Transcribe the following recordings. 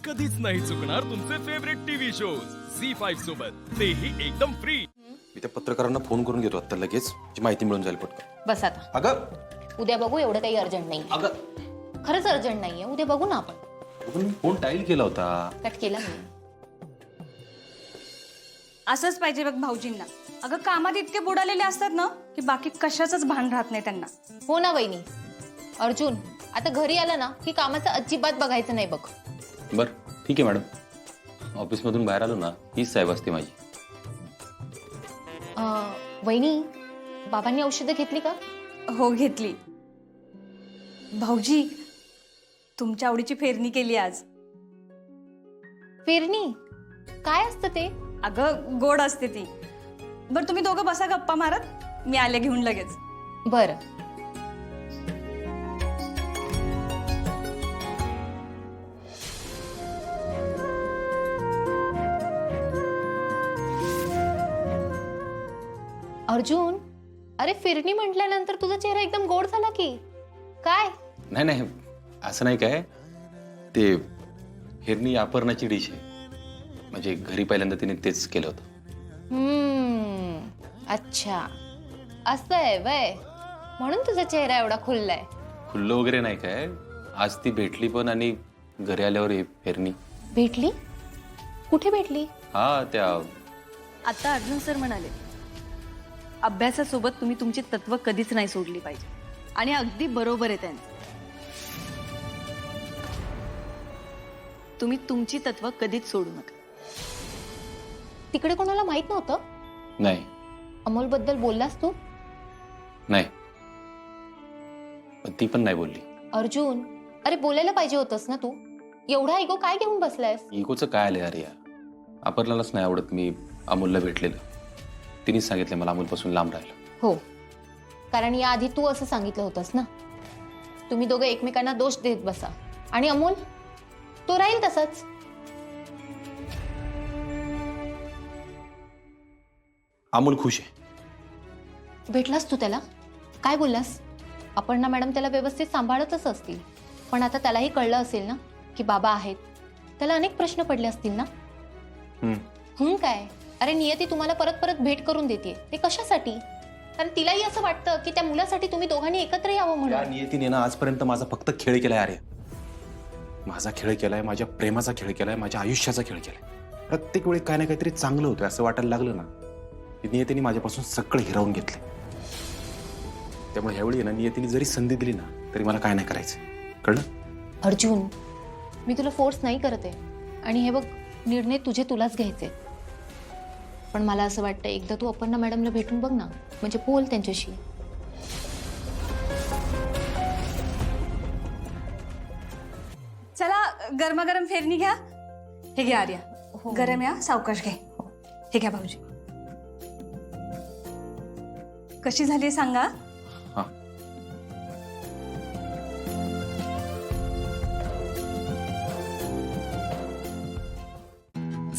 कधीच नाही चुकणार तुमचे फेवरेट टीव्ही शोज झी5 सोबत, तेही एकदम फ्री। मी त्या पत्रकारांना फोन करून घेतो आता लगेच, जी माहिती मिळून जाईल पटकन। बस आता अगं उद्या बघू, एवढं काही अर्जंट नाही। अगं खरंच अर्जंट नाहीये, उद्या बघू ना आपण। मी फोन डायल केला होता। कट केला मी। असंच पाहिजे बघ भाऊजींना। अगं कामात इतके बुडालेले असतात ना की बाकी कशाचंच भान राहत नाही त्यांना। हो ना वहिनी। अर्जुन आता घरी आला ना की कामाचं अजिबात बघायचं नाही बघ। बर ठीक आहे मॅडम, ऑफिस मधून बाहेर आलो ना हीच साहेब असते माझी। वहिनी, बाबांनी औषधं घेतली का? हो घेतली। भाऊजी तुमच्या आवडीची फेरणी केली आज। पेरणी काय असतं ते? अगं गोड असते ती। बरं तुम्ही दोघं बसा गप्पा मारत, मी आले घेऊन लगेच। बरं। अर्जुन, अरे फिरणी म्हटल्यानंतर तुझा चेहरा एकदम गोड झाला की काय? नाही नाही असं नाही काय, ते हिरणी अपर्णाची डिश आहे, म्हणजे घरी पहिल्यांदा तिने तेच केलं होतं। अच्छा असं आहे वय, म्हणून तुझा चेहरा एवढा खुललाय। खुल्लं वगैरे नाही काय, आज ती भेटली पण आणि घरी आल्यावर हे फेरणी भेटली? कुठे भेटली? हा त्या आता अर्जुन सर म्हणाले, अभ्यासासोबत तुम्ही तुमची तत्व कधीच नाही सोडली पाहिजे, आणि अगदी बरोबर आहे त्यांचं। तुम्ही तुमची तत्व कधीच सोडू नका। तिकडे कोणाला माहित नव्हतं? नाही अमोल बद्दल बोललास तू? नाही, पण ती पण नाही बोलली। अर्जुन अरे बोलायला पाहिजे होतंस ना तू, एवढा इगो काय घेऊन बसलायस? इगोचं काय आलं यार, या अपर्णालाच नाही आवडत मी अमोलला भेटलेलं, तिनेच सांगितलं मला अमोलपासून लांब राहिलं। हो, कारण याआधी तू असं सांगितलं होतंस ना, तुम्ही दोघं एकमेकांना दोष देत बसा, आणि अमोल तो राहील तसाच। अमोल खुश आहे। भेटलास तू त्याला? काय बोललास? अपर्णा मॅडम त्याला व्यवस्थित सांभाळतच असतील, पण आता त्यालाही कळलं असेल ना की बाबा आहेत, त्याला अनेक प्रश्न पडले असतील ना। काय अरे नियती तुम्हाला परत परत भेट करून देते, ते कशासाठी? कारण तिलाही असं वाटतं की त्या मुलासाठी तुम्ही दोघांनी एकत्र यावं त्या म्हणून। नियतीने ना आजपर्यंत माझा फक्त खेळ केलाय अरे, माझा खेळ केलाय, माझ्या प्रेमाचा खेळ केलाय, माझ्या आयुष्याचा खेळ केलाय। प्रत्येक वेळी काय ना काहीतरी चांगलं होतं असं वाटायला लागलं ना, की नियतीने माझ्यापासून सगळं हिरावून घेतले। त्यामुळे ह्यावेळी ना नियतीने जरी संधी दिली ना तरी मला काय नाही करायचं, कळलं? अर्जुन मी तुला फोर्स नाही करत आहे, आणि हे बघ निर्णय तुलाच घ्यायचे, पण मला असं वाटतं एकदा तू अपर्णा मॅडमला भेटून बघ ना, म्हणजे बोल त्यांच्याशी। चला गरमागरम फेरणी घ्या। हे घ्या आर्या, गरम या, सावकाश घे। हे घ्या भाऊजी। कशी झाली सांगा? हा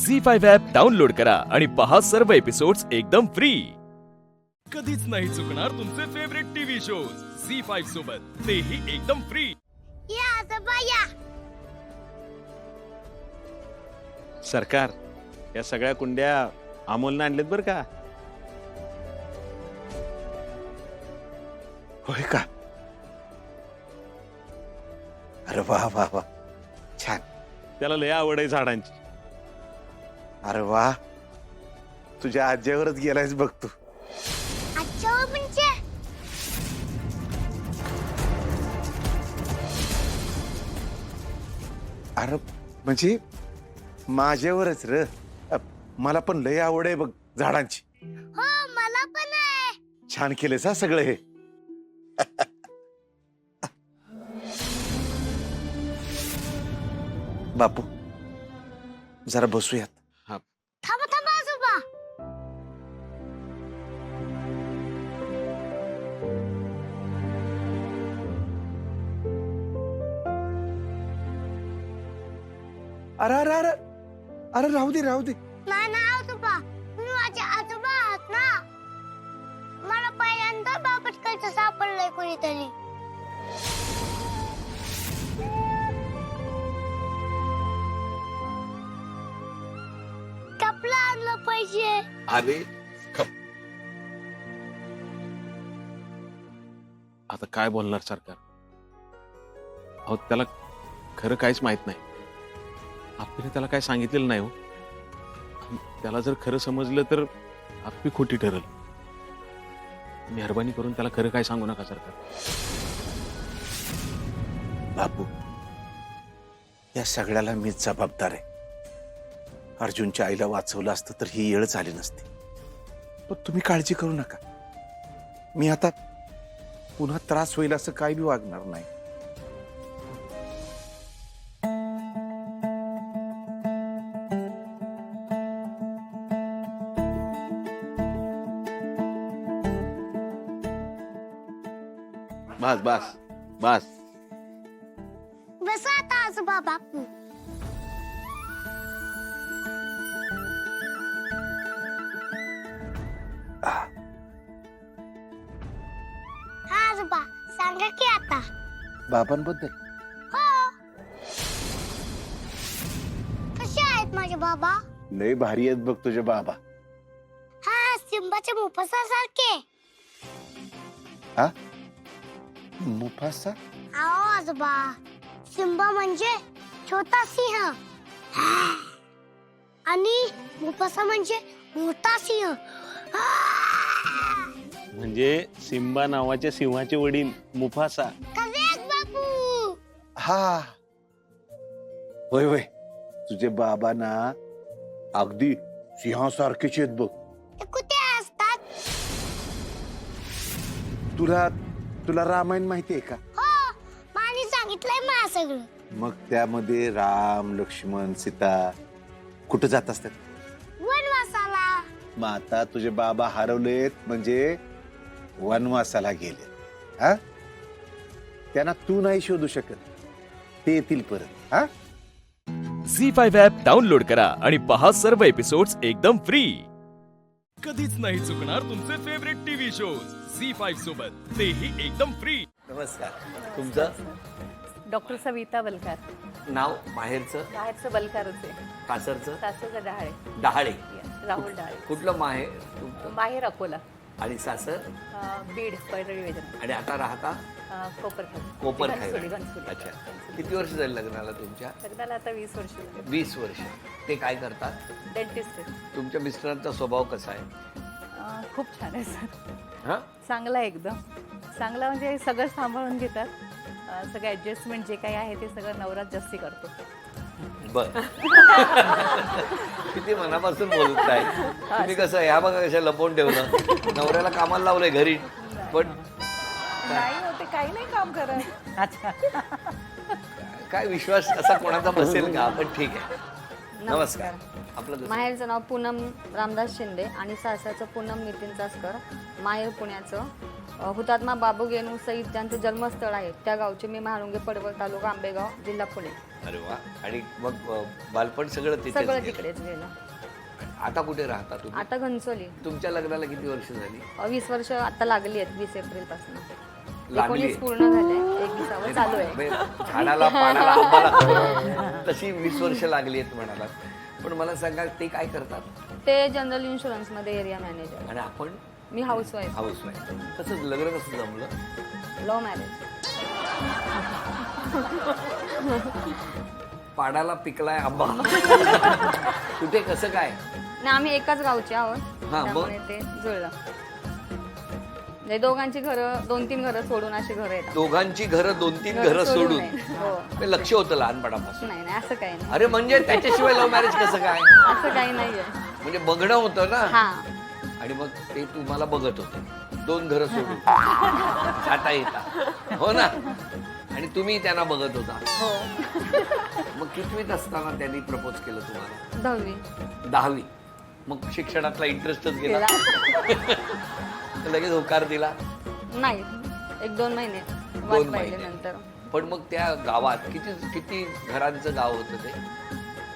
झी5 ॲप डाउनलोड करा आणि पहा सर्व एपिसोड्स एकदम फ्री। कधीच नाही चुकणार तुमचे फेवरेट टीव्ही शोज झी5 सोबत, तेही एकदम फ्री। सरकार, या सगळ्या कुंड्या अमोलनं आणल्यात बरं का? होय का? अरे वा वा वा, छान। त्याला लय आवड आहे झाडांची। अरे वा, तुझ्या आज्यावरच गेलायस बघ तू। अरे म्हणजे माझ्यावरच र, मला पण लय आवड आहे बघ झाडांची। हो मला पण आहे। छान केलेस हा सगळं हे। बापू जरा बसूयात। थांबा थांबा आजोबा, अरे अरे अरे अरे राहू दे राहू दे। नाही ना आजोबा, तुम्ही माझे आजोबा आहात ना। मला पहिल्यांदा बापटकायचं सापडलंय कोणीतरी। मला पाहिजे. अरे आता काय बोलणार सरकार? अहो त्याला खरं काहीच माहित नाही. आपल्याला त्याला काय सांगितलेलं नाही हो. त्याला जर खरं समजलं तर आपली खोटी ठरल. मेहरबानी करून त्याला खरं काय सांगू नका सरकार. बापू, या सगळ्याला मीच जबाबदार आहे. अर्जुनच्या आईला वाचवलं असतं तर ही येळच आली नसती. पण तुम्ही काळजी करू नका. मी आता पुन्हा त्रास होईल असं काही बी वागणार नाही. बस बस बस. बसा आता आजोबा बापू. हा आजोबा सांगा की आता. बाबांबद्दल हो. कसे आहेत माझे बाबा? लय भारी आहेत बघ तुझे बाबा. हा सिंबाच्या मुफासासारखे. हा मुफासा? आओ आजोबा, सिंबा म्हणजे छोटा सिंह आणि मुफासा म्हणजे मोठा सिंह. म्हणजे सिम्बा नावाच्या सिंहाचे वडील मुफासा. करेक्ट बापू. हा होय होय, तुझे बाबा ना अगदी सिंहासारखेच आहेत बघ. ते कुठे असतात? तुला तुला रामायण माहितीये का? हो, मानी सांगितलंय मला सगळं. मग त्यामध्ये राम लक्ष्मण सीता कुठं जात असतात? वनवासाला. मग आता तुझे बाबा हरवलेत म्हणजे वनवासाला गेले. हा त्यांना तू नाही शोधू शकत, ते येतील परत. हा झी5 ॲप डाउनलोड करा आणि पहा सर्व एपिसोड्स एकदम फ्री. कधीच नाही चुकणार तुमचे फेवरेट टीव्ही शोज झी5 सोबत, तेही एकदम फ्री. नमस्कार. तुमचं डॉक्टर सविता बलकार. नाव? माहेरचं? बाहेरचं बलकारच आहे. सासरचं? सासरचं डहाळे. डहाळे. राहुल डहाळे. कुठलं माहेर तुमचं? बाहेर अकोला. आणि सासर? बीड पैठणी वेदना. आणि आता राहता? कोपरखाई. कोपरखाई. घनसोली, घनसोली. अच्छा. किती वर्ष झाली लग्नाला तुमच्या? लग्नाला आता 20 वर्ष झाली. 20 वर्ष. ते काय करतात? डेंटिस्ट आहे. तुमच्या मिस्टरांचा स्वभाव कसा आहे? खूप छान आहे सर. हा चांगला आहे एकदम. चांगला म्हणजे सगळं सांभाळून घेतात. सगळं ऍडजस्टमेंट जे काही आहे ते सगळं नवराच जास्ती करतो. बर. किती मनापासून बोलताय तुम्ही. कसं ह्या बघा कशा लपवून ठेवलं. नवऱ्याला कामाला लावलंय घरी, पण नाही होते, काही नाही काम करत. काय विश्वास असा कोणाचा बसेल का? पण ठीक आहे. नमस्कार. आपलं कसं? माहेरचं नाव पूनम रामदास शिंदे आणि सासरचं पूनम नितीन चासकर. माहेर पुण्याचं. हुतात्मा बाबू गेनू सईद ज्यांचं जन्मस्थळ आहे त्या गावचे मी महाळुंगे पडवळ तालुका आंबेगाव जिल्हा पुणे. अरे वा. आणि मग बालपण सगळं सगळं तिथेच गेलं. तिकडेच गेलं. आता कुठे राहता तुम्ही? आता घनसोली. तुमच्या लग्नाला किती वर्ष झाली? 20 वर्ष आता लागली आहेत. 20 एप्रिल पासून. लागली 19 पूर्ण झाले. 21 चालू आहे. झाडाला पानाला आंबाला तशी 20 वर्ष लागली आहेत म्हणाला. पण मला सांगा, ते काय करतात? ते जनरल इन्शुरन्स मध्ये एरिया मॅनेजर. आणि आपण? मी हाऊसवाईफ. हाऊसवाईफ. कसं लग्न कसं जमलं? Love marriage. पाडाला पिकलाय आंबा. कुठे कसं काय? नाही, आम्ही एकाच गावचे आहोत. हा, मग? त्यामुळे ते जुळलं. म्हणजे दोघांची घरं 2-3 घरं सोडून अशी घरं येतात. दोघांची घरं 2-3 घरं सोडून? नाही. हो. ते लक्ष होतं लहानपणापासून? नाही नाही, असं काही नाही. अरे म्हणजे त्याच्याशिवाय लव्ह मॅरेज कसं काय? असं काही नाहीये. म्हणजे बघणं होतं ना. हा. आणि मग ते तुम्हाला बघत होतं 2 घरं सोडून जाता येता, हो ना? आणि तुम्ही त्यांना बघत होता. हो. मग कितवीत असताना त्यांनी प्रपोज केलं तुम्हाला? 10वी. 10वी. मग शिक्षणातला इंटरेस्टच गेला? लगेच होकार दिला? नाही, 1-2 महिने 2 वाट महिने. पाहिले नंतर. पण मग त्या गावात किती घरांचं गाव होतं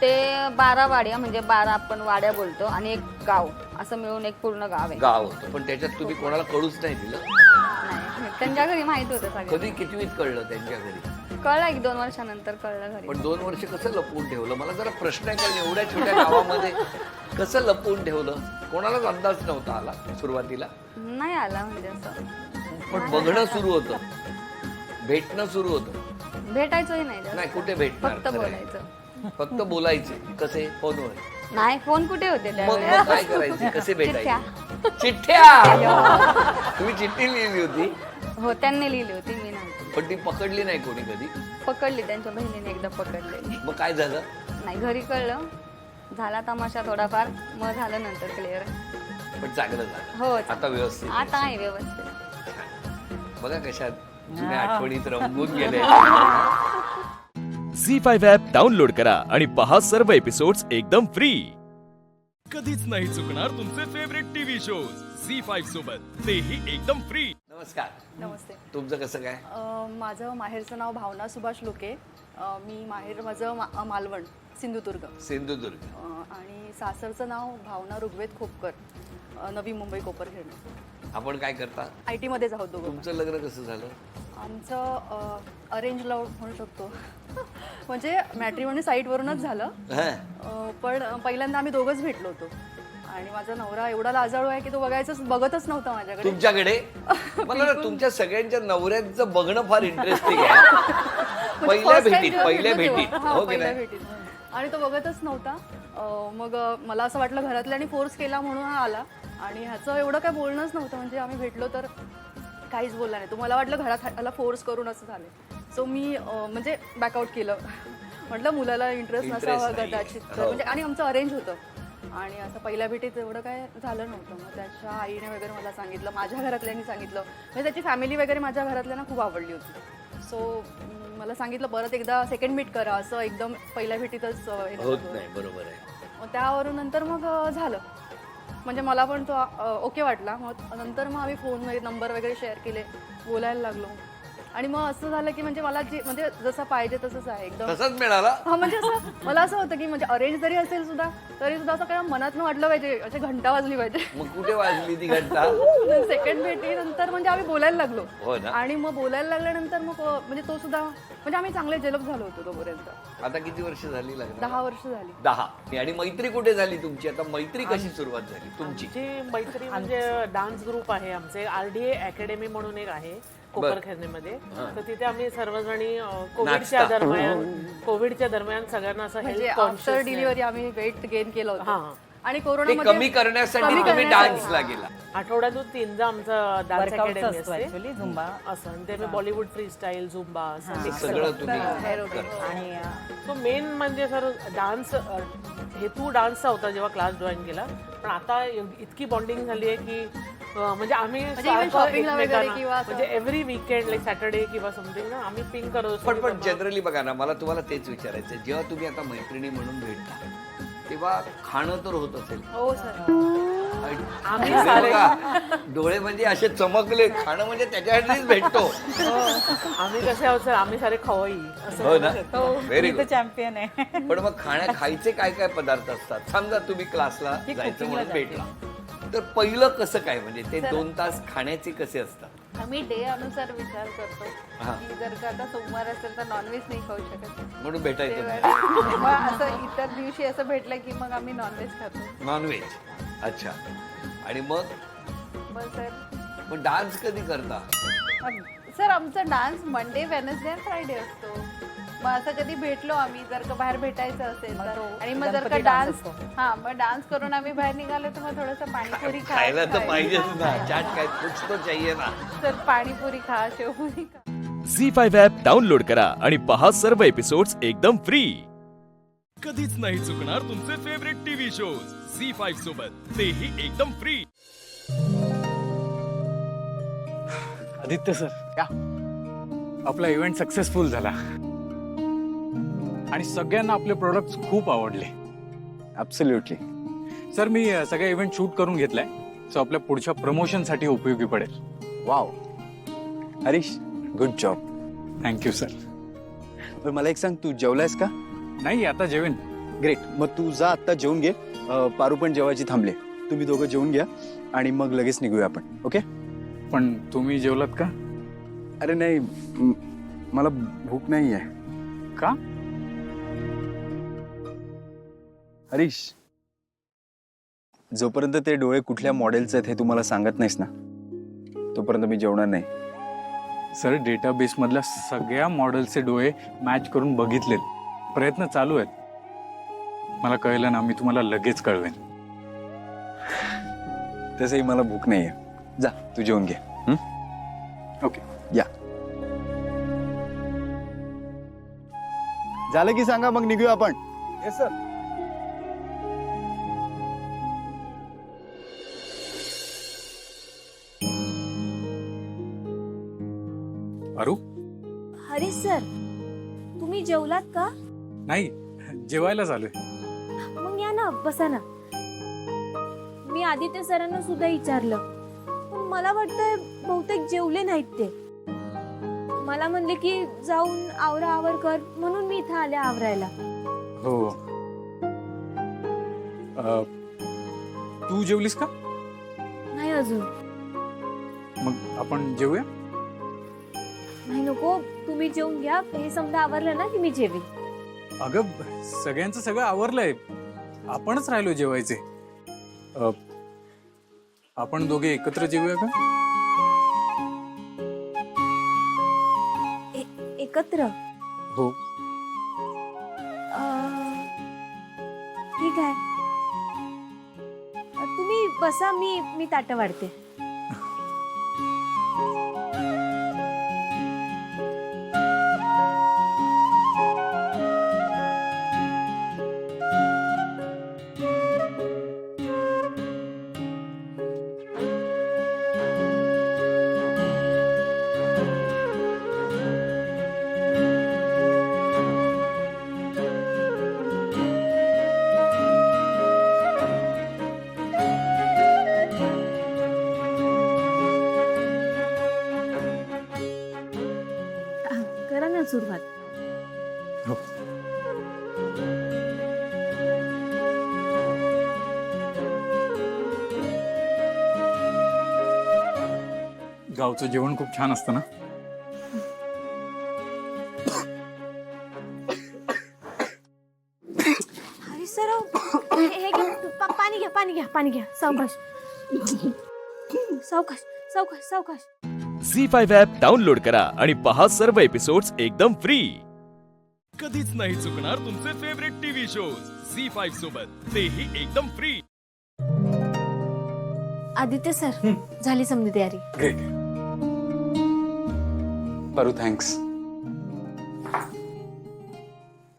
ते 12 वाड्या, म्हणजे 12 आपण वाड्या बोलतो आणि एक गाव, असं मिळून एक पूर्ण गाव आहे. गाव होतं. पण त्याच्यात तुम्ही कोणाला कळूच नाही दिलं? नाही, त्यांच्या घरी माहित होतं सगळं. कधी कितवीत कळलं त्यांच्या घरी? कळलं 1-2 वर्षानंतर कळलं घरी. पण 2 वर्ष कसं लपवून ठेवलं? मला जरा प्रश्न आहे, कारण एवढ्या छोट्या गावामध्ये कसं लपवून ठेवलं? कोणालाच अंदाज नव्हता आला सुरुवातीला? नाही आला म्हणजे असं. पण बघणं सुरू होतं, भेटणं सुरू होतं. भेटायचंही नाही जास्त. नाही, कुठे भेटणार? फक्त खरं आहे. बोलायचं. फक्त बोलायचे. कसे? फोनवर. नाही, फोन कुठे होते मग त्यावेळेस? मग काय करायचे? कसे चिठ्ठ्या. भेटायचे? चिठ्ठ्या. तुम्ही चिठ्ठी लिहिली होती, हो, त्यांनी लिहिली होती, मी नव्हती. पण ती पकडली नाही कोणी कधी. पकडली, त्यांच्या बहिणीने एकदा पकडलेली. मग काय झालं? नाही, घरी कळलं, झाला तमाशा थोडाफार, मग झालं नंतर क्लिअर. पण चांगलं झालं. हो, आता व्यवस्थित. आता आहे व्यवस्थित. बघा कशात जुन्या आठवणीत रंगून गेले. झी5 ॲप डाउनलोड करा आणि पहा सर्व एपिसोड्स एकदम फ्री. कधीच नाही चुकणार तुमचे फेवरेट टीव्ही शोज झी5 सोबत, तेही एकदम फ्री. नमस्कार. नमस्ते. तुमचं कसं काय? माझं माहेरचं नाव भावना सुभाष लोके. मी माहेर माझं मालवण, सिंधुदुर्ग. सिंधुदुर्ग. आणि सासरचं नाव भावना ऋग्वेद खोपकर, नवी मुंबई कोपरखेड. आपण काय करता? IT मध्येच आहोत दोघं. तुमचं लग्न कसं झालं? आमचं अरेंज लव्ह म्हणू शकतो. म्हणजे मॅट्रिमोनी साईटवरूनच झालं. पण पहिल्यांदा आम्ही दोघंच भेटलो होतो. आणि माझा नवरा एवढा लाजाळू आहे की तो बघतच नव्हता माझ्याकडे. तुमच्याकडे? मला ना तुमच्या सगळ्यांच्या नवऱ्यांचं बघणं फार इंटरेस्टिंग आहे. पहिल्या भेटीत. हो की नाही? आणि तो बघतच नव्हता. मग मला असं वाटलं घरातल्यानी फोर्स केला म्हणून हा आला. आणि ह्याचं एवढं काय बोलणंच नव्हतं. म्हणजे आम्ही भेटलो तर काहीच बोलला नाही. तो मला वाटलं घरात ह्याला फोर्स करून असं झालं. सो मी म्हणजे बॅकआउट केलं. म्हटलं मुलाला इंटरेस्ट नसावा कदाचित. म्हणजे आणि आमचं अरेंज होतं. आणि असं पहिल्या भेटीत एवढं काय झालं नव्हतं. मग त्याच्या आईने वगैरे मला सांगितलं, माझ्या घरातल्यांनी सांगितलं. म्हणजे त्याची फॅमिली वगैरे माझ्या घरातल्यांना खूप आवडली होती. सो मला सांगितलं परत एकदा सेकंड मीट करा, असं एकदम पहिल्या भेटीतच होत नाही. बरोबर आहे. मग त्यावरून नंतर मग झालं. म्हणजे मला पण तो ओके वाटला. मग नंतर मग आम्ही फोन नंबर वगैरे शेअर केले, बोलायला लागलो. आणि मग असं झालं की म्हणजे मला जे म्हणजे जसं पाहिजे तसंच आहे एकदम. तसंच मिळाला. हा, म्हणजे असं मला असं होतं की म्हणजे अरेंज जरी असेल सुद्धा तरी सुद्धा असं काय मनातनं वाटलं पाहिजे, अशी घंटा वाजली पाहिजे. मग कुठे वाजली ती घंटा? सेकंड भेटीनंतर म्हणजे आम्ही बोलायला लागलो. हो ना. आणि मग बोलायला लागल्यानंतर मग म्हणजे तो सुद्धा म्हणजे आम्ही चांगले जेलप झालो होतो तोपर्यंत. आता किती वर्ष झाली लग्न? 10 वर्ष झाली. 10. आणि मैत्री कुठे झाली तुमची? आता मैत्री कशी सुरुवात झाली तुमची? आमची मैत्री म्हणजे डान्स ग्रुप आहे आमचे, RDA अकॅडमी म्हणून एक आहे कोपरखेरणेमध्ये. तर तिथे आम्ही सर्वजणी कोविडच्या दरम्यान सगळ्यांना असं म्हणजे हेल्थ आफ्टर कॉन्शियस डिलिव्हरी आम्ही वेट गेन केलं होतं. हां. आणि ते कोरोनामध्ये कमी करण्यासाठी तुम्ही डान्सला गेला. आठवड्यातून 3दा आमचा डान्स अकॅडमी असते झुंबा असं. आणि ते बॉलिवूड फ्री स्टाईल, झुंबा असं सगळं तुम्ही आणि तो मेन म्हणजे सर डान्स हेतू डान्सचा होता जेव्हा क्लास जॉईन केला. पण आता इतकी बॉन्डिंग झाली आहे की म्हणजे आम्ही शॉपिंगला वगैरे किंवा म्हणजे एव्हरी वीकेंड लाईक सॅटर्डे किंवा समथिंग ना आम्ही पिंक करत पण जनरली बघा ना, मला तुम्हाला तेच विचारायचं आहे, जेव्हा तुम्ही आता मैत्रिणी म्हणून भेटता तेव्हा खाणं तर होत असेल. हो सर. आम्ही बघा, डोळे म्हणजे असे चमकले. खाणं म्हणजे त्याच्यासाठीच भेटतो. आम्ही कसे आहोत सर, आम्ही सारे खवई हो ना. Very good. चॅम्पियन आहे. पण मग खायचे काय काय पदार्थ असतात? समजा तुम्ही क्लासला जायचं म्हणून भेटला तर पहिलं कसं काय, म्हणजे ते 2 तास खाण्याचे कसे असतात? आम्ही डे अनुसार विचार करतो की जर का आता सोमवार असेल तर नॉनव्हेज नाही खाऊ शकत, म्हणून भेटायचं मग असं इतर दिवशी असं भेटलं की मग आम्ही नॉनव्हेज खातो. नॉनव्हेज. अच्छा. आणि मग सर मग डान्स कधी करता? सर आमचा डान्स मंडे, वेनसडे आणि फ्रायडे असतो. मग असं कधी भेटलो आम्ही, जर का बाहेर भेटायचं असेल तर, आणि मग जर का डान्स मग डान्स करून आम्ही बाहेर निघालो तर मग थोडंसं पाणीपुरी खायला तर पाहिजेच ना. चाट काय कुछ तो चाहिए ना. तर पाणीपुरी खा, शेवपुरी खा. झी5 ॲप डाउनलोड करा आणि पहा सर्व एपिसोड्स एकदम फ्री. कधीच नाही चुकणार तुमचे फेवरेट टीव्ही शोज झी5 सोबत, तेही एकदम फ्री. आदित्य सर, आपला इव्हेंट सक्सेसफुल झाला आणि सगळ्यांना आपले प्रोडक्ट्स खूप आवडले. Absolutely sir. मी सगळ्या इव्हेंट शूट करून घेतलाय, सो आपल्या पुढच्या प्रमोशनसाठी उपयोगी पडेल. Wow Harish, good job. Thank you sir. तर मला एक सांग, तू जेवलायस का? नाही, आता जेवेन. ग्रेट. मग तू जा आत्ता जेवून घे. पारू पण जेवायची थांबले. तुम्ही दोघं जेवून घ्या आणि मग लगेच निघूया आपण. ओके? पण तुम्ही जेवलात का? अरे नाही, मला भूक नाही आहे. का? हरीश, जोपर्यंत ते डोळे कुठल्या मॉडेलचे आहेत हे तुम्हाला सांगत नाहीस ना, तोपर्यंत मी जेवणार नाही. सर, डेटाबेस मधल्या सगळ्या मॉडेलचे डोळे मॅच करून बघितलेत. प्रयत्न चालू आहेत. मला कळलं ना, मी तुम्हाला लगेच कळवेन. तसंही मला भूक नाही आहे. जा, तू जेवून घे. ओके, या. झालं की सांगा, मग निघूया आपण. Yes sir. अरू? हरीश सर, तुम्ही जेवलात का? नाही, जेवायला चालूय. मग या ना, बसा ना. मी आदित्य सरांना सुद्धा विचारलं, पण मला वाटतंय बहुतेक जेवले नाहीत ते. मला म्हणले की जाऊन आवर कर, म्हणून मी इथं आले आवरायला. हो. तू जेवलीस का? नाही अजून. मग आपण जेवूया? नाही नको, तुम्ही जेवून घ्या. हे समजा आवरलं ना की मी जेवेन. अगं, सगळ्यांचं सगळं आवरलंय, आपणच राहिलो जेवायचे. आपण दोघे एकत्र जेवूया का? एकत्र? हो. ठीक आहे, तुम्ही बसा, मी ताटं वाढते. करा ना सुरुवात. हो. गावचं जेवण खूप छान असतं ना. हरीश सर, हे घ्या, पाणी घ्या. सावकाश. झी5 ॲप डाउनलोड करा आणि पहा सर्व एपिसोड्स एकदम फ्री. कधीच नाही चुकणार तुमचे फेवरेट टीव्ही शोज झी5 सोबत, तेही एकदम फ्री. आदित्य सर, झाली समधी तयारी. ग्रेट. पारू, थँक्स.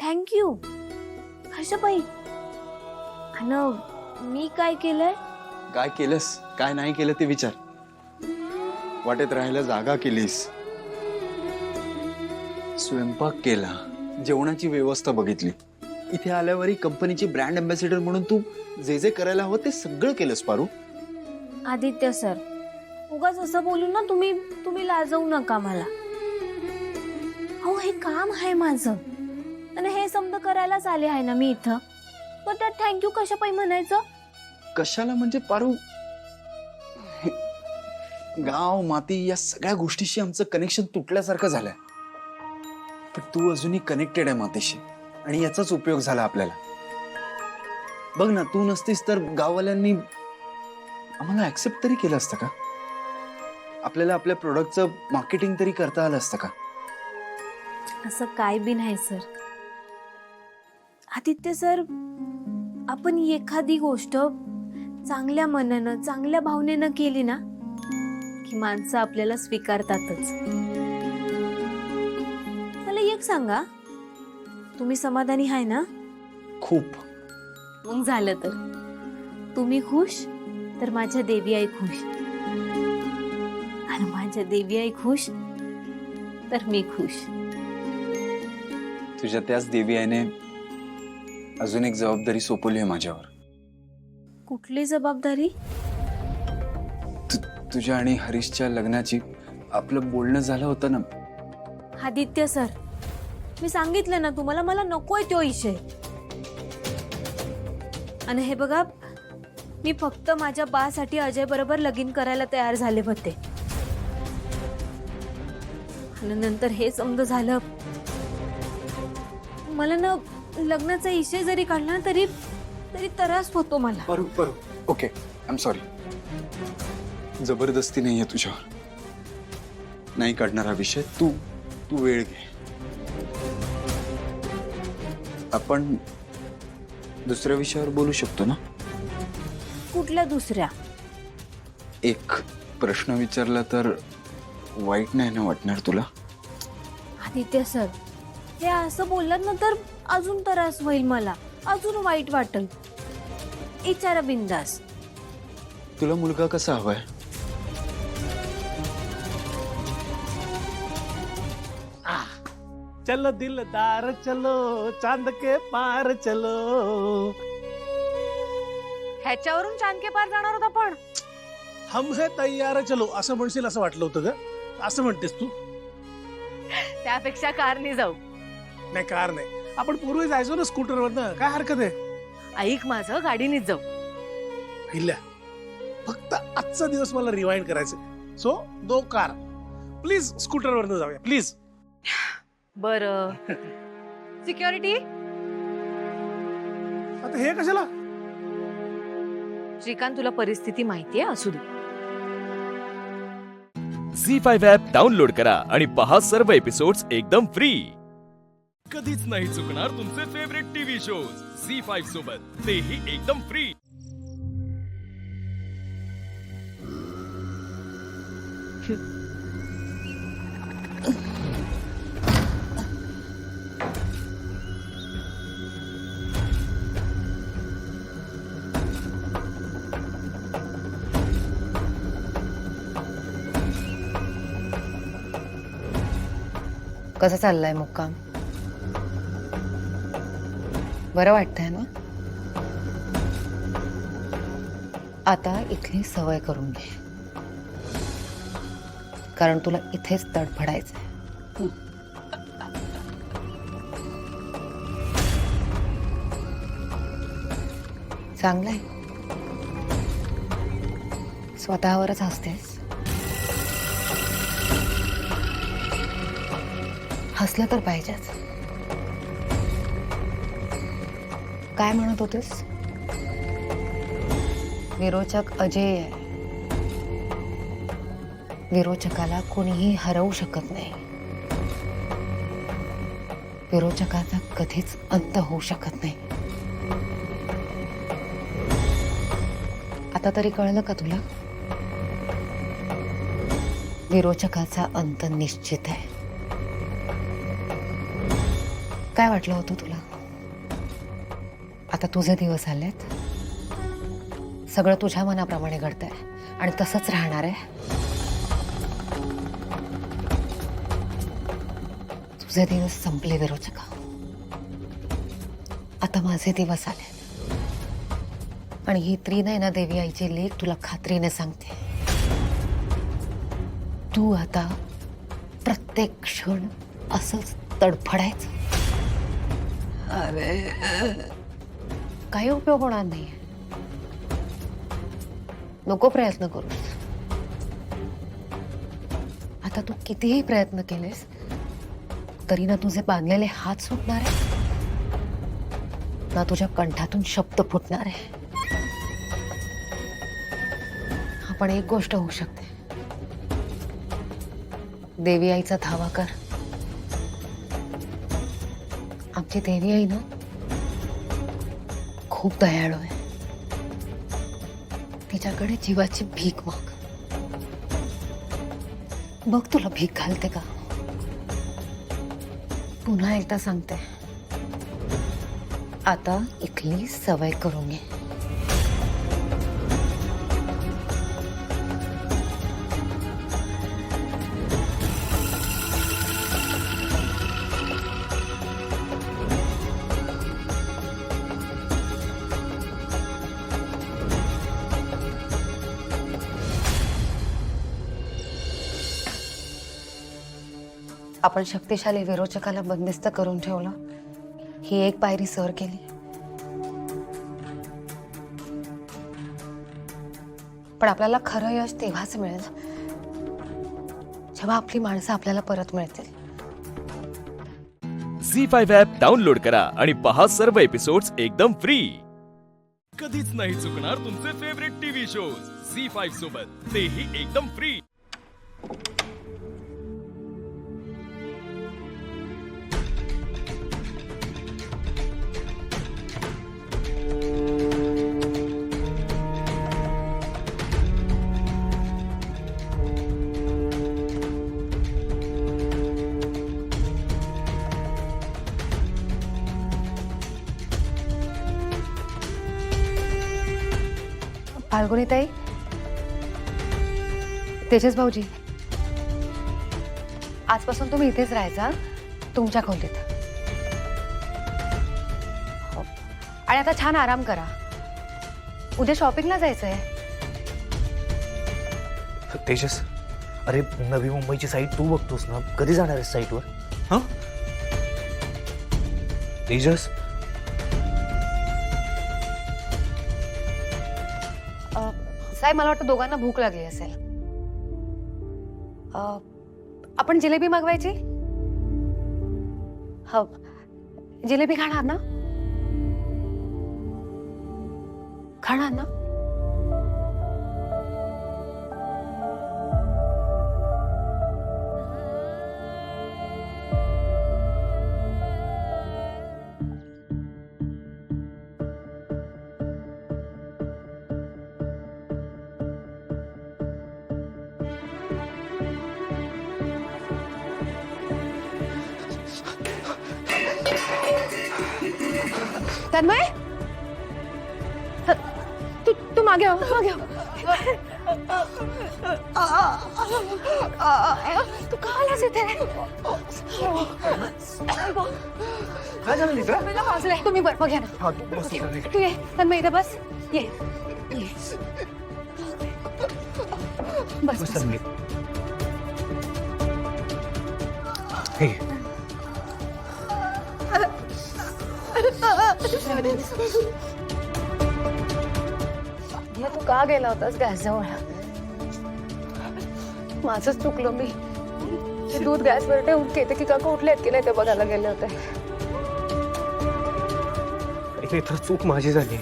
थँक्यू. हर्षबाई, आणि मी काय केलंय? काय केलंस, काय नाही केलं ते विचार. वाटेत राहायला जागा केलीस, स्वयंपाक केला, जेवणाची व्यवस्था बघितली. इथे आल्यावरही कंपनीची ब्रँड अँबॅसेडर म्हणून तू जे जे करायला हवं ते सगळं केलंस पारू. आदित्य सर, उगाच असं बोलून ना तुम्ही लाजवू नका मला. हो, हे काम आहे माझं आणि हे समजा करायलाच आले आहे ना मी इथं. पण त्यात थँक्यू कशापाई म्हणायचं? कशाला म्हणजे पारू, गाव माती या सगळ्या गोष्टीशी आमचं कनेक्शन तुटल्यासारखं झालंय. पण तू अजूनही कनेक्टेड आहे मातीशी, आणि याचाच उपयोग झाला आपल्याला. बघ ना, तू नसतीस तर गाववाल्यांनी आम्हाला ऍक्सेप्ट तरी केलं असतं का? आपल्याला आपल्या प्रोडक्टचं मार्केटिंग तरी करता आलं असतं का? असं काय बी नाही सर. आदित्य सर, आपण एखादी गोष्ट चांगल्या मनानं, चांगल्या भावनेनं केली ना की माणसं आपल्याला स्वीकारतातच. मला एक सांगा, तुम्ही समाधानी आहे ना? खूप. मग झालं तर तुम्ही खुश तर माझ्या देवी आई खुश, आणि माझ्या देवी आई खुश तर मी खुश. तुझ्या त्याच देवी आईने अजून एक जबाबदारी सोपवली आहे माझ्यावर. कुठली जबाबदारी? तुझ्या आणि हरीशच्या लग्नाची. आपलं बोलणं झालं होतं ना. आदित्य सर, मी सांगितलं ना तुम्हाला, मला नकोय तो विषय. आणि हे बघा, मी फक्त माझ्या बासाठी अजय बरोबर लगीन करायला तयार झाले होते. आणि नंतर हे समज झालं. मला ना लग्नाचा इशय जरी काढला ना तरी त्रास होतो मला. बरोबर. Okay, I am sorry. जबरदस्ती नाहीये तुझ्यावर. नाही काढणारा विषय. तू वेळ घे. आपण दुसऱ्या विषयावर बोलू शकतो ना? कुठल्या दुसऱ्या? एक प्रश्न विचारला तर वाईट नाही ना वाटणार तुला? आदित्य सर, ते असं बोललात ना तर अजून त्रास होईल मला, अजून वाईट वाटेल. विचारा बिंदास. तुला मुलगा कसा हवाय? चलो दिलदार चलो, चांद के पार चलो. ह्याच्यावरून चांद के पार जाणार होता पण. हम है तैयार चलो असं म्हणशील असं वाटलं होतं ग. असं म्हणतेस तू? त्यापेक्षा कारनी जाऊ. नाही, कार नाही. आपण पूर्वी जायचो ना स्कूटरवरनं. काय हरकत आहे? ऐक माझं, गाडीनीच जाऊ. हिल्या, फक्त आजचा दिवस मला रिवाइंड करायचं. सो दो कार. प्लीज स्कूटरवरनं जाऊया प्लीज. बर. सिक्युरिटी. आता हे कशाला? श्रीकांत, तुला परिस्थिती माहितीये, असू दे. झी5 ॲप डाउनलोड करा आणि पहा सर्व एपिसोड्स एकदम फ्री. कधीच नाही चुकणार तुमचे फेवरेट टीव्ही शोज झी5 सोबत, तेही एकदम फ्री. कसं चाललंय मुक्काम? बरं वाटतंय ना? आता इथली सवय करून घे, कारण तुला इथेच तडफडायचंय. चांगलंय. स्वतःवरच हसतेस. हसलं तर पाहिजेच. काय म्हणत होतेस? विरोचक अजेय आहे. विरोचकाला कोणीही हरवू शकत नाही. विरोचकाचा कधीच अंत होऊ शकत नाही. आता तरी कळलं का तुला? विरोचकाचा अंत निश्चित आहे. काय वाटलं होतं तुला? आता तुझे दिवस आलेत. सगळं तुझ्या मनाप्रमाणे घडतंय आणि तसंच राहणार आहे. तुझे दिवस संपले विरोचका. आता माझे दिवस आले आणि ही त्रिनयना देवी आईची लेक तुला खात्रीने सांगते, तू आता प्रत्येक क्षण असंच तडफडायचं. अरे काही उपयोग होणार नाही. नको प्रयत्न करूस. आता तू कितीही प्रयत्न केलेस तरी ना तुझे बांधलेले हात सुटणार आहे, ना तुझ्या कंठातून शब्द फुटणार आहे. पण एक गोष्ट होऊ शकते. देवी आईचा धावा कर. आमची देवी आई ना खूप दयाळू आहे. तिच्याकडे जीवाची भीक माग. बघ तुला भीक घालते का. पुन्हा एकदा सांगते, आता इथली सवय करून घे. आपण शक्तिशाली विरोचकाला बंदिस्त करून ठेवलं, ही एक पायरी सर केली. पण आपल्याला खरं यश तेव्हाच मिळेल जेव्हा आपली माणसं आपल्याला परत मिळतील. झी5 ॲप डाउनलोड करा आणि पहा सर्व एपिसोड्स एकदम फ्री. कधीच नाही चुकणार तुमचे फेवरेट टीव्ही शोज झी5 सोबत, तेही एकदम फ्री. फाल्गुनीताई, तेजस भाऊजी, आजपासून तुम्ही इथेच राहायचा, तुमच्या खोलीत. हो. आणि आता छान आराम करा, उद्या शॉपिंगला जायचंय. तेजस, अरे नवी मुंबईची साईट तू बघतोस ना, कधी जाणार आहेस साईटवर? हा तेजस, साहेब मला वाटतं दोघांना भूक लागली असेल. आपण जिलेबी मागवायची. हो, जिलेबी खाणार ना? खाणार ना? तन्मय, तू मागे हो, मागे हो. तू का आलास इथे? काय झालं मित्रा? मला वाजलंय. तुम्ही बघ्या ना. तू ये तन्मय, इथे बस. ये बस बस. तू का गेला होतास गॅसजवळ? माझंच चुकलं. मी दूध गॅसवर ठेवून केते की काका उठलेत की नाही ते बघायला गेले होते. मित्र, चूक माझी झाली.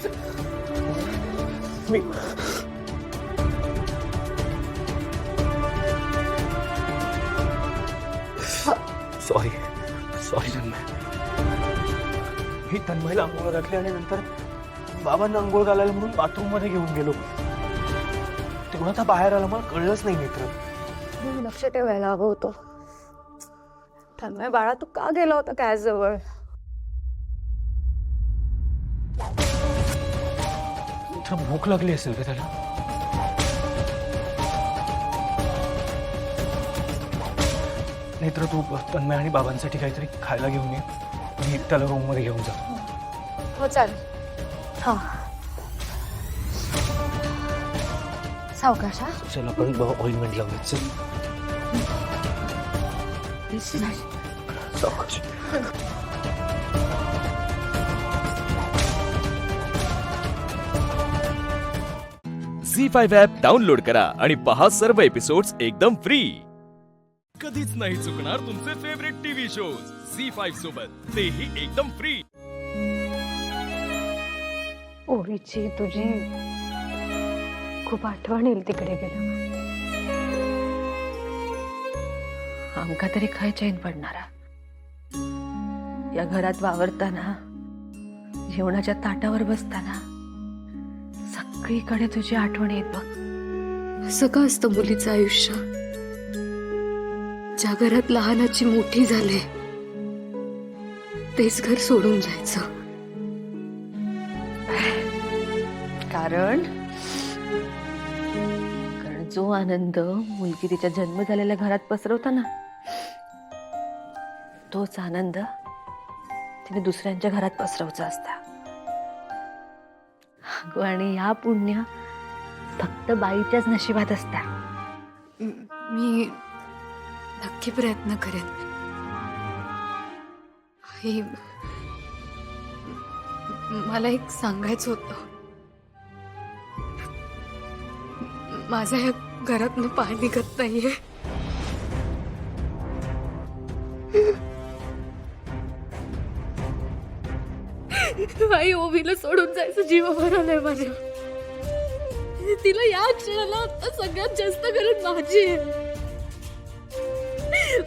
मी सॉरी तन्मय. मी तन्मयला आंघोळ घातली आणि नंतर बाबांना आंघोळ घालायला म्हणून बाथरूम मध्ये घेऊन गेलो. तेव्हा आता बाहेर आला, मला कळलंच नाही मित्र. लक्ष ठेवायला हवं होतं. तन्मय बाळा, तू का गेला होता गॅस जवळ? मित्र, भूक लागली असेल का त्याला? मित्र, तू तन्मय आणि बाबांसाठी काहीतरी खायला घेऊन ये. मी त्याला रूम मध्ये घेऊन जातो. हो चालेल. हा, सावकाश. चल आपण ऑइंटमेंट लावूया. चल सावकाश. झी5 ॲप डाउनलोड करा आणि पहा सर्व एपिसोड्स एकदम फ्री. कधीच नाही चुकणार तुमचे फेवरेट टीव्ही शोज झी5 सोबत, तेही एकदम फ्री. ओवीची तुझी खूप आठवण येईल तिकडे गेल्यावर. आमका तरी काय चैन पडणारा. या घरात वावरताना, जेवणाच्या ताटावर बसताना सगळीकडे तुझी आठवण येत बघ. असं का असतं मुलीचं आयुष्य? ज्या घरात लहानाची मोठी झाले तेच घर सोडून जायचं. कारण जो आनंद मुलगी तिच्या जन्म झालेल्या घरात पसरवताना, तोच आनंद तिने दुसऱ्यांच्या घरात पसरवचा असता. आणि या पुण्य फक्त बाईच्याच नशिबात असता. मी नक्की प्रयत्न करेन. आई, मला एक सांगायचं होतं. माझ्या या घरातनं पाय निघत नाहीये. आई ओवीला सोडून जायचं जीवावर आलंय माझ्या. तिला या क्षणाला आता सगळ्यात जास्त गरज माझी आहे.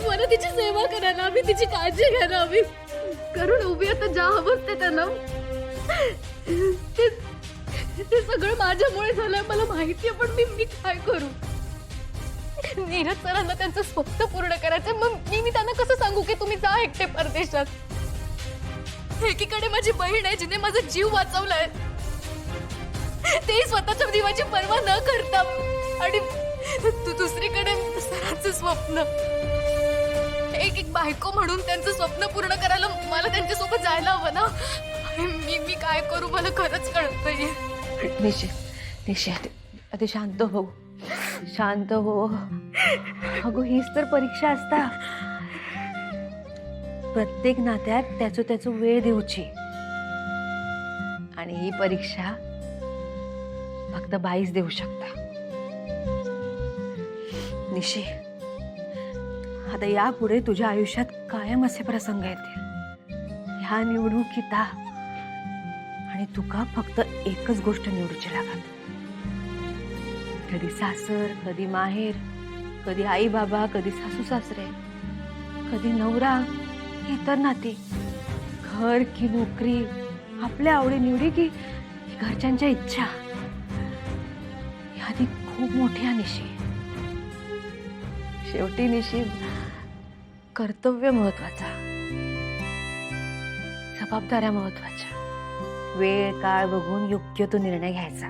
मला तिची सेवा करायला हवी, तिची काळजी घ्यायला हवी. कारण ओवी आता ज्या अवस्थेत आहे ना, ते सगळं माझ्यामुळे झालंय मला माहितीये. पण मी काय करू? नीरज सरांना त्यांचं स्वप्न पूर्ण करायचंय. मग मी त्यांना कसं सांगू की तुम्ही जा एकटे परदेशात? एकीकडे माझी बहीण आहे जिने माझा जीव वाचवलाय, ते स्वतःच्या जीवाची पर्वा न करता, आणि दुसरीकडे सरांचं स्वप्न. एक बायको म्हणून त्यांचं स्वप्न पूर्ण करायला मला त्यांच्यासोबत जायला हवं ना. मी काय करू मला खरंच कळत नाहीये. निशी अति शांत हो, शांत हो. अगो हीच तर परीक्षा असता. प्रत्येक नात्यात त्याचं वेळ देऊची, आणि ही परीक्षा फक्त बाईच देऊ शकता. निशी, आता यापुढे तुझ्या आयुष्यात कायम असे प्रसंग येतील. ह्या निवडणुकीता आणि तुका फक्त एकच गोष्ट निवडूची लागत. कधी सासर, कधी माहेर, कधी आई बाबा, कधी सासू सासरे, कधी नवरा, इतर नाती, घर की नोकरी, आपल्या आवडी निवडी की घरच्यांच्या इच्छा. यादी खूप मोठी आहे निशी. शेवटी निशी कर्तव्य महत्वाचा, जबाबदाऱ्या महत्वाच्या. वेळ काळ बघून योग्य तो निर्णय घ्यायचा.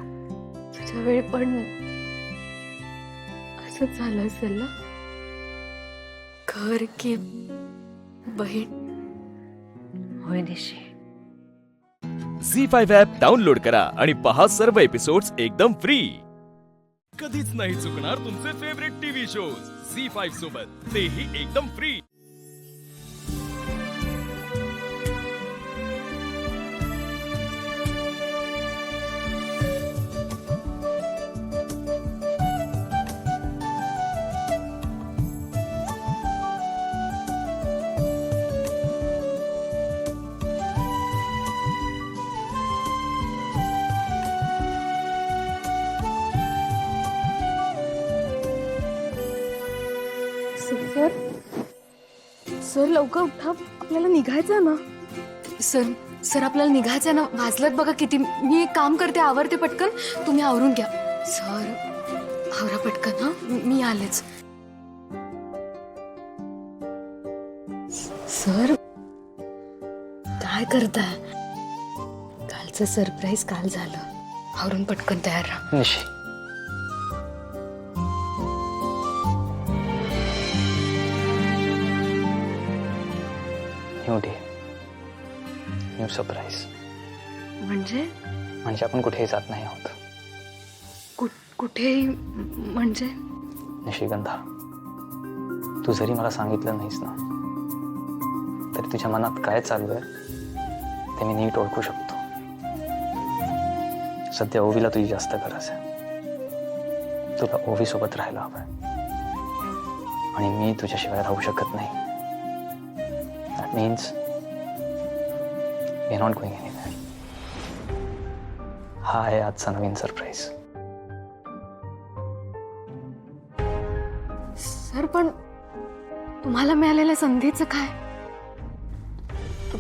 तुझ्या वेळ पण असंच झालं असेल ना? घर की बहीण? होय निशी. झी5 ॲप डाउनलोड करा आणि पहा सर्व एपिसोड्स एकदम फ्री. कधीच नाही चुकणार तुमचे फेवरेट टीव्ही शोज झी5 सोबत, तेही एकदम फ्री. सर, सर लवकर उठा, आपल्याला निघायचं ना. सर आपल्याला निघायचं ना. वाजलं बघा किती. मी एक काम करते, आवरते पटकन, तुम्ही आवरून घ्या. सर आवरा पटकन. हा, मी आलेच. सर काय करताय? कालचं सरप्राईज काल झालं. आवरून पटकन तयार राहा. निशी, न्यू सरप्राईज. म्हणजे आपण कुठेही जात नाही आहोत. कुठेही म्हणजे? निशिगंधा, तू जरी मला सांगितलं नाहीस ना, तरी तुझ्या मनात काय चालू आहे ते मी नीट ओळखू शकतो. सध्या ओवीला तुझी जास्त गरज आहे. तुला ओवी सोबत राहायला हवंय, आणि मी तुझ्याशिवाय राहू शकत नाही. That means we are not going anywhere. हा आहे आजचा नवीन सरप्राईज. सर पण तुम्हाला मिळालेल्या संधीचं काय?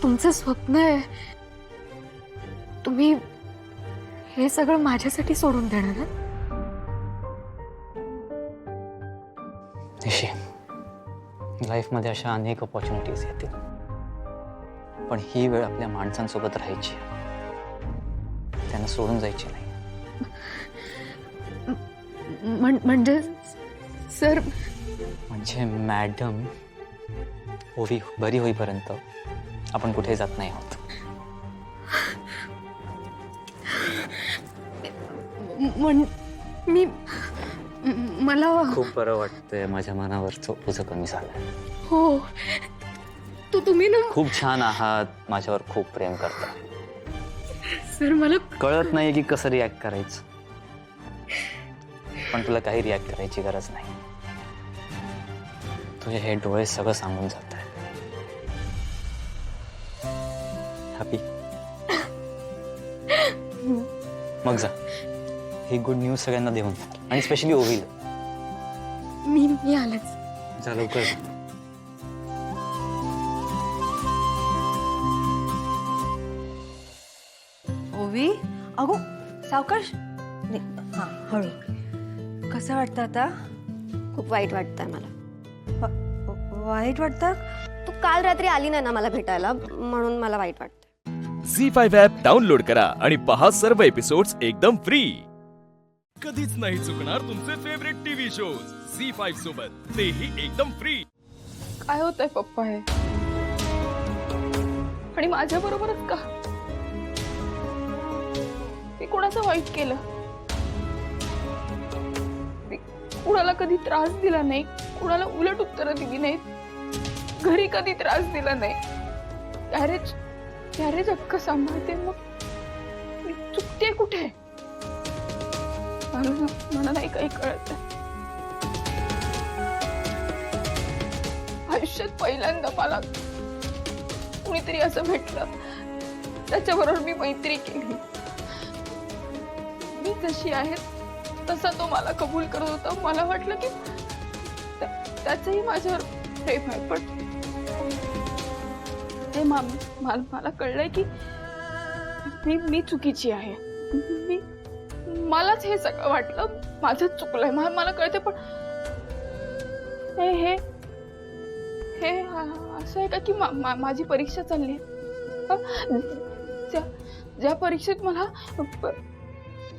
तुमचं स्वप्न आहे. तुम्ही हे सगळं माझ्यासाठी सोडून देणार आहे? निशी, लाईफमध्ये अशा अनेक अपॉर्च्युनिटीज येतील, पण ही वेळ आपल्या माणसांसोबत राहायची, त्यांना सोडून जायची नाही. म्हणजे सर, म्हणजे मॅडम ओवी बरी होईपर्यंत आपण कुठे जात नाही आहोत. मला खूप बरं वाटतंय. माझ्या मनावरचं ओझं कमी झालंय. हो, तुम्ही ना खूप छान आहात. माझ्यावर खूप प्रेम करता. सर मला कळत नाही की कसं रिॲक्ट करायचं, पण तुला काही रिॲक्ट करायची गरज नाही. तुझे हे डोळे सगळं सांगून जात आहे. हॅपी? मग जा ही गुड न्यूज सगळ्यांना देऊन आणि स्पेशली ओवील मी आलंच. जा लवकर. ओवी अगो सावकाश हा हळू. कसं वाटतं आता? खूप वाईट वाटतंय मला. वाईट वाटतं? तू काल रात्री आली नाही ना मला भेटायला, म्हणून मला वाईट वाटतं. झी5 ॲप डाउनलोड करा आणि पहा सर्व एपिसोड्स एकदम फ्री. कधीच नाही चुकणार तुमचे फेवरेट टीव्ही शोज झी5 सोबत, तेही एकदम फ्री. काय होतंय पप्पा हे? आणि माझ्या बरोबरच का? मी कोणाचं वाईट केलं? मी कुणाला कधी त्रास दिला नाही, कुणाला उलट उत्तरं दिली नाहीत, घरी कधी त्रास दिला नाही. गॅरेज अक्क सांभाळते, मग मी चुकते कुठे? मला नाही काही कळत. आयुष्यात पहिल्यांदा मला कुणीतरी असं भेटलं, त्याच्याबरोबर मी मैत्री केली. मी जशी आहे तसा तो मला कबूल करत होता. मला वाटलं की त्याचंही माझ्यावर प्रेम आहे, पण ते मला कळलंय की मी चुकीची आहे. मलाच हे सगळं वाटलं, माझंच चुकलंय, मला कळते. पण हे असं आहे का की माझी परीक्षा चालली आहे? ज्या परीक्षेत मला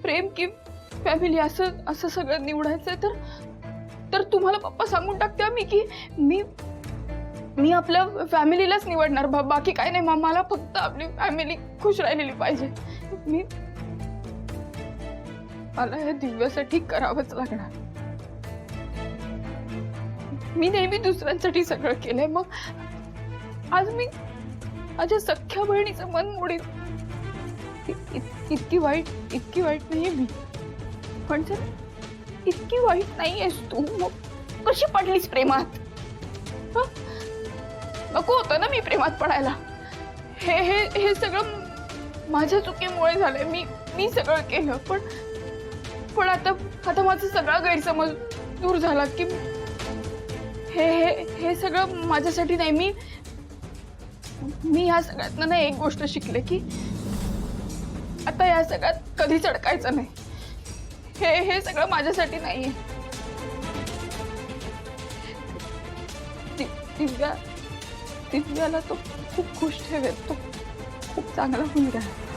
प्रेम की फॅमिली असं सगळं निवडायचंय, तर तुम्हाला पप्पा सांगून टाकते मी की मी आपल्या फॅमिलीलाच निवडणार. बाकी काय नाही. मला फक्त आपली फॅमिली खुश राहिलेली पाहिजे. मला या दिव्यासाठी करावंच लागणार. मी नेहमी दुसऱ्यांसाठी सगळं केलंय, मग आज मी माझ्या सख्ख्या बहिणीचं मन मोडीन. इतकी वाईट नाहीये मी. पण जर इतकी वाईट नाहीयेस तू, मग कशी पडलीस प्रेमात? नको होतं ना मी प्रेमात पडायला. हे सगळं माझ्या चुकीमुळे झालंय. मी सगळं केलं, पण आता माझा सगळा गैरसमज दूर झाला की हे सगळं माझ्यासाठी नाही. मी ह्या सगळ्यातनं ना एक गोष्ट शिकले की आता या सगळ्यात कधीच अडकायचं नाही. हे सगळं माझ्यासाठी नाहीये. दिव्याला तो खूप खुश ठेवेल. तो खूप चांगला मुलगा आहे.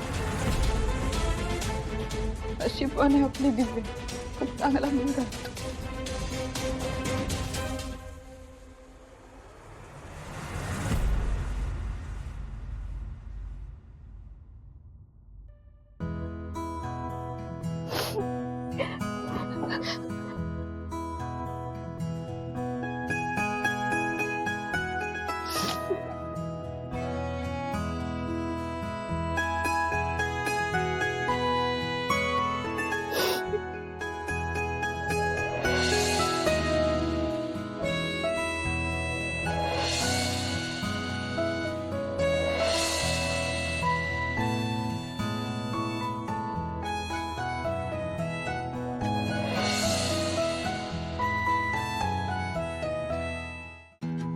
अशी पण आहे आपली दिव्या, खूप चांगला मुलगा आहे.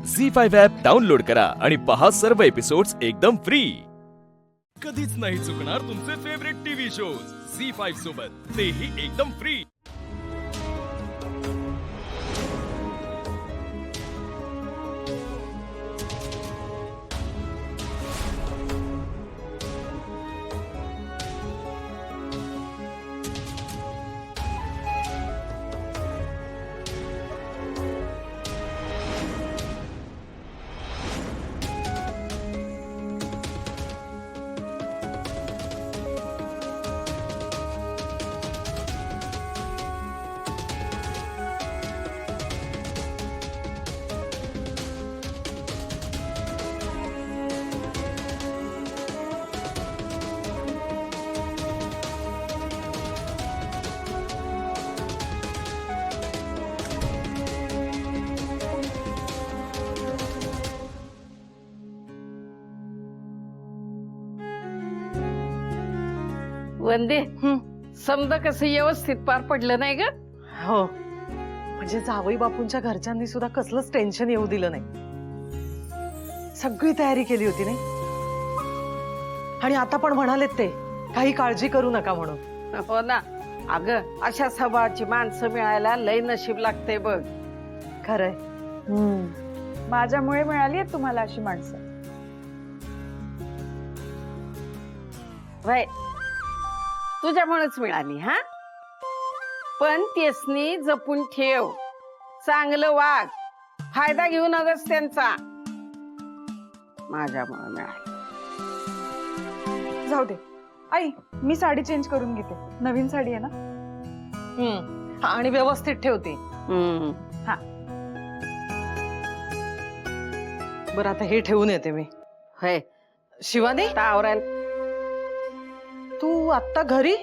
झी5 ॲप डाउनलोड करा आणि पहा सर्व एपिसोड्स एकदम फ्री. कधीच नाही चुकणार तुमचे फेवरेट टीव्ही शोज झी5 सोबत, तेही एकदम फ्री. वंदे समजा कसं व्यवस्थित पार पडलं नाही ग. हो म्हणजे जावई बापूंच्या घरच्यांनी सुद्धा कसलंच टेन्शन येऊ दिलं नाही. सगळी तयारी केली होती नाही. आणि आता पण म्हणालेत ते काही काळजी करू नका म्हणून. हो ना. अगं अशा स्वभावाची माणसं मिळायला लय नशीब लागते बघ. खरंय. माझ्यामुळे मिळाली आहेत तुम्हाला अशी माणसं. वय तुझ्यामुळेच मिळाली. हा पण तेसनी जपून ठेव, चांगलं वाग, फायदा घेऊ नगस त्यांचा. माझ्यामुळे मिळाली. जाऊ दे आई, मी साडी चेंज करून घेते. नवीन साडी आहे ना. आणि व्यवस्थित ठेवते. हा बरं आता हे ठेवून येते मी. होय शिवानी आवरायला तू आत्ता घरी?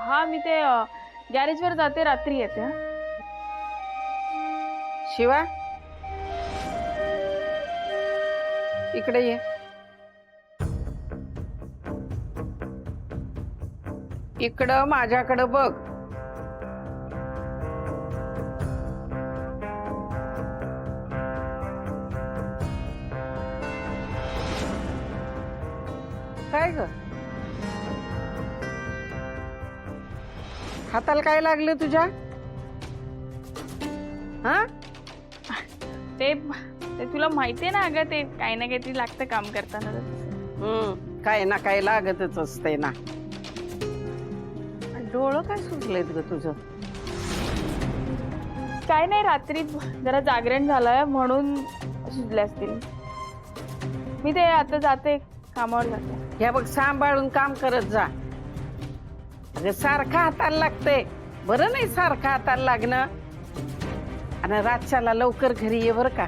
हा मी ते गॅरेजवर जाते, रात्री येते. शिवा इकडे ये. इकडं माझ्याकडं बघ. काय ग हाताला काय लागलं तुझ्या? हा ते तुला माहितीये ना अगं, ते काही ना काहीतरी लागतं काम करताना. काय ना काय लागतच असते ना. डोळं काय सुटलेत ग तुझं? काय नाही, रात्री जरा जागरण झालंय म्हणून सुजले असतील. मी ते आता जाते, कामावर जाते. हे बघ सांभाळून काम करत जा. अगं सारखं हाताला लागतंय, बरं नाही सारखं हाताला लागणं. आणि रातच्याला लवकर घरी ये बर का,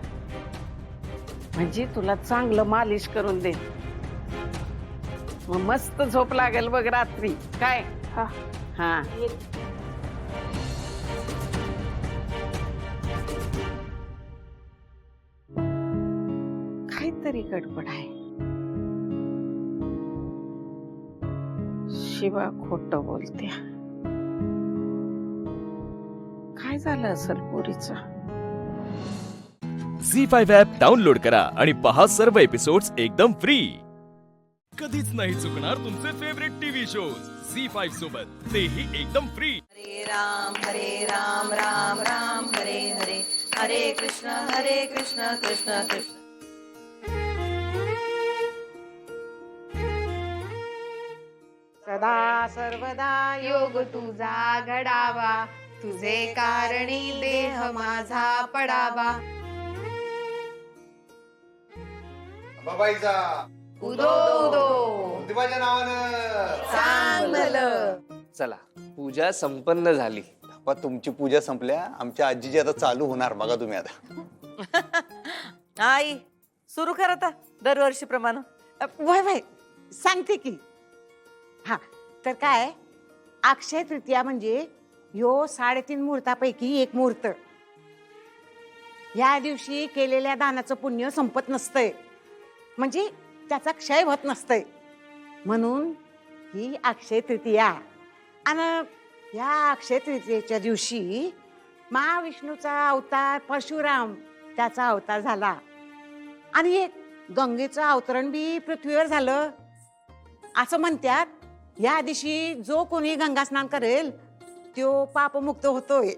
म्हणजे तुला चांगलं मालिश करून दे. मग मस्त झोप लागेल बघ रात्री. काय? हा काहीतरी गडबड आहे. शिवा खोट बोलते. काय झालं असेल पोरीचं? झी5 ॲप डाउनलोड करा आणि पहा सर्व एपिसोड्स एकदम फ्री. कधीच नाही चुकणार तुमचे फेवरेट टीव्ही शोज झी5 सोबत, तेही एकदम फ्री. हरे राम राम राम हरे हरे, हरे कृष्ण कृष्ण कृष्ण. सदा सर्वदा योग तुझा घडावा, तुझे कारणी देह माझा पडावा. बाबाईचा उदो उदो देवाच्या नावानं चांगलं. चला पूजा संपन्न झाली. तुमची पूजा संपल्या, आमच्या आजीची आता चालू होणार. बघा तुम्ही आता. आई सुरू कर आता दरवर्षीप्रमाणे. वय सांगते की. हा तर काय, अक्षय तृतीया म्हणजे ह्यो 3.5 मुहूर्तापैकी एक मुहूर्त. या दिवशी केलेल्या दानाचं पुण्य संपत नसतंय, म्हणजे त्याचा क्षय होत नसतंय. म्हणून ही अक्षय तृतीया. आणि या अक्षय तृतीयेच्या दिवशी महाविष्णूचा अवतार परशुराम त्याचा अवतार झाला. आणि एक गंगेचं अवतरण बी पृथ्वीवर झालं. असं म्हणतात या दिवशी जो कोणी गंगा स्नान करेल तो पापमुक्त होतोय.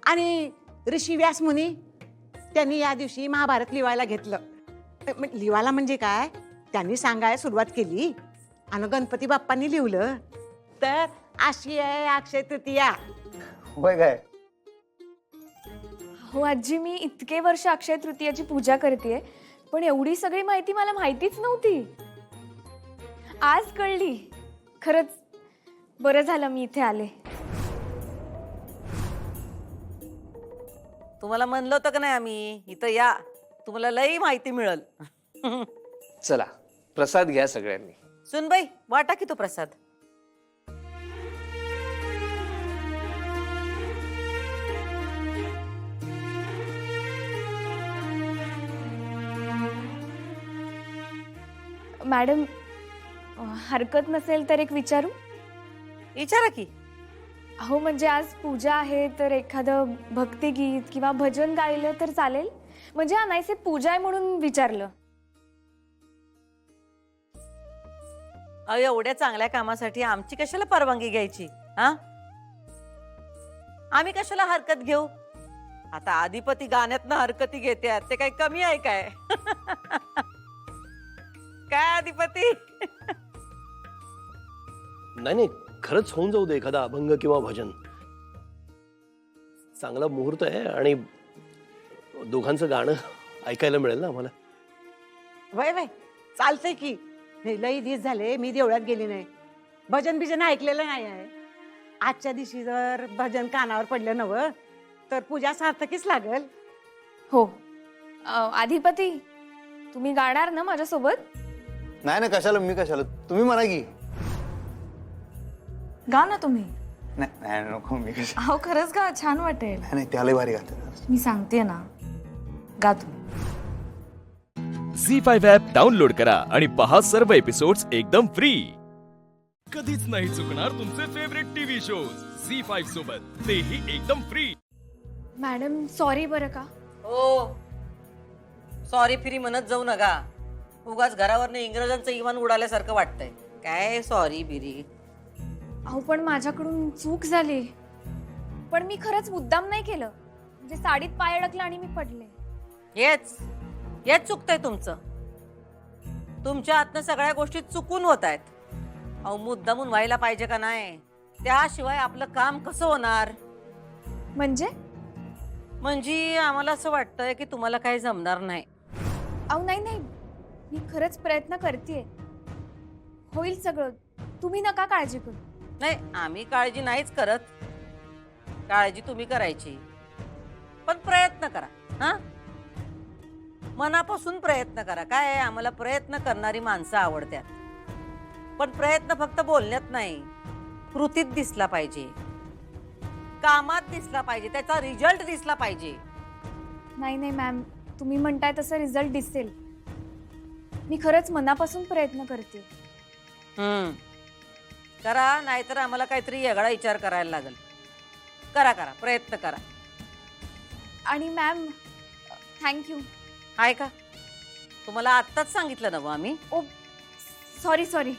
आणि ऋषी व्यास मुनी त्यांनी या दिवशी महाभारत लिवायला घेतलं. लिवायला म्हणजे काय, त्यांनी सांगायला सुरुवात केली आणि गणपती बाप्पांनी लिवलं. तर अशी आहे अक्षय तृतीया. होय काय? हो आजी, मी इतके वर्ष अक्षय तृतीयाची पूजा करते, पण एवढी सगळी माहिती मला माहितीच नव्हती. आज कळली. खरंच बरं झालं मी इथे आले. तुम्हाला म्हणलं होतं का नाही आम्ही इथं या, तुम्हाला लई माहिती मिळेल. चला प्रसाद घ्या सगळ्यांनी. सुनबाई वाटा की तो प्रसाद. मॅडम हरकत नसेल तर एक विचारू? विचारा की. अहो म्हणजे आज पूजा आहे तर एखादं भक्तिगीत किंवा भजन गायलं तर चालेल? म्हणजे अनायसे पूजा आहे म्हणून विचारलं. एवढ्या चांगल्या कामासाठी आमची कशाला परवानगी घ्यायची? हा, आम्ही कशाला हरकत घेऊ? आता आधिपती गाण्यातनं हरकती घेतात ते काही कमी आहे काय? काय आधिपती? नाही खरंच होऊन जाऊ दे एखादा अभंग किंवा भजन. चांगला मुहूर्त आहे आणि दोघांचं गाणं ऐकायला मिळेल ना आम्हाला. वय वय चालतंय की. नाही लई दिवस झाले मी देवळात गेली नाही, भजन बिजन ऐकलेलं नाही आहे. आजच्या दिवशी जर भजन कानावर पडलं नवं तर पूजा सार्थकीच लागल. हो. अधिपती तुम्ही गाणार ना माझ्यासोबत? नाही ना, कशाला मी कशाला, तुम्ही म्हणा की. गा ना तुम्ही. नाही नको, मी कशा. अहो खरंच गा, छान वाटेल. नाही त्याला भारी गातात. मी सांगते ना, गा तुम्ही. झी5 ॲप डाउनलोड करा आणि पहा सर्व एपिसोड्स एकदम फ्री. कधीच नाही चुकणार तुमचे फेवरेट टीव्ही शोज झी5 सोबत, तेही एकदम फ्री. मॅडम सॉरी बरं का. हो, सॉरी फ्री म्हणत जाऊ नका. उगाच घरावरनं इंग्रजांचं इमान उडाल्यासारखं वाटतंय. काय सॉरी बिरी? अहो पण माझ्याकडून चूक झाली. पण मी खरंच मुद्दाम नाही केलं. म्हणजे साडीत पाय अडकला आणि मी पडले. हेच चुकतंय तुमचं. तुमच्या हातनं सगळ्या गोष्टी चुकून होत आहेत. अहो मुद्दामून व्हायला पाहिजे का नाही? त्याशिवाय आपलं काम कसं होणार? म्हणजे आम्हाला असं वाटतंय की तुम्हाला काही जमणार नाही. अहो नाही, मी खरंच प्रयत्न करतेय. होईल सगळं, तुम्ही नका काळजी करू. नाही, आम्ही काळजी नाहीच करत. काळजी तुम्ही करायची, पण प्रयत्न करा. हा, मनापासून प्रयत्न करा. काय आहे, आम्हाला प्रयत्न करणारी माणसं आवडतात. पण प्रयत्न फक्त बोलण्यात नाही, कृतीत दिसला पाहिजे, कामात दिसला पाहिजे, त्याचा रिझल्ट दिसला पाहिजे. नाही मॅम, तुम्ही म्हणताय तसं रिझल्ट दिसेल. मी खरंच मनापासून प्रयत्न करते. करा, नाहीतर आम्हाला काहीतरी वेगळा विचार करायला लागेल. करा प्रयत्न करा. आणि मॅम थँक्यू. आहे का? तुम्हाला आत्ताच सांगितलं ना व आम्ही. ओ सॉरी.